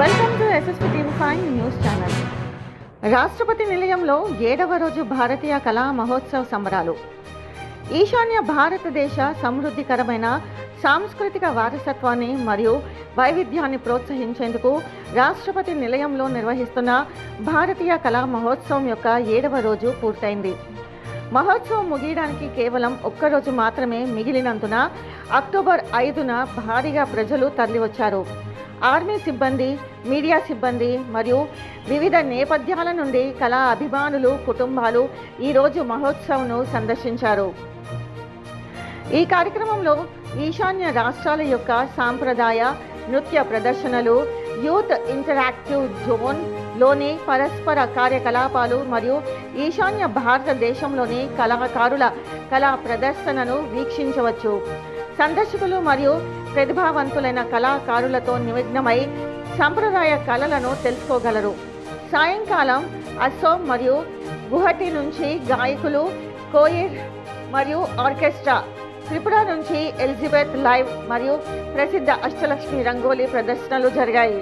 Welcome to SSP TV 5 news channel. రాష్ట్రపతి నిలయంలో 7వ రోజు భారతీయ కళా మహోత్సవ్ సంబరాలు. ఈశాన్య భారతదేశ సమృద్ధికరమైన సాంస్కృతిక వారసత్వాన్ని మరియు వైవిధ్యాన్ని ప్రోత్సహించేందుకు రాష్ట్రపతి నిలయంలో నిర్వహిస్తున్న భారతీయ కళా మహోత్సవం యొక్క 7వ రోజు పూర్తయింది. మహోత్సవం ముగియడానికి కేవలం ఒక్కరోజు మాత్రమే మిగిలినందున అక్టోబర్ 5న భారీగా ప్రజలు తరలివచ్చారు. ఆర్మీ సిబ్బంది, మీడియా సిబ్బంది మరియు వివిధ నేపథ్యాల నుండి కళా అభిమానులు, కుటుంబాలు ఈరోజు మహోత్సవ్ను సందర్శించారు. ఈ కార్యక్రమంలో ఈశాన్య రాష్ట్రాల యొక్క సాంప్రదాయ నృత్య ప్రదర్శనలు, యూత్ ఇంటరాక్టివ్ జోన్లోని పరస్పర కార్యకలాపాలు మరియు ఈశాన్య భారతదేశంలోని కళాకారుల కళా ప్రదర్శనను వీక్షించవచ్చు. సందర్శకులు మరియు ప్రతిభావంతులైన కళాకారులతో నిమగ్నమై సంప్రదాయ కళలను తెలుసుకోగలరు. సాయంకాలం అసోం మరియు గుహటి నుంచి గాయకులు, కోయిర్ మరియు ఆర్కెస్ట్రా, త్రిపుర నుంచి ఎలిజబెత్ లైవ్ మరియు ప్రసిద్ధ అష్టలక్ష్మి రంగోలీ ప్రదర్శనలు జరిగాయి.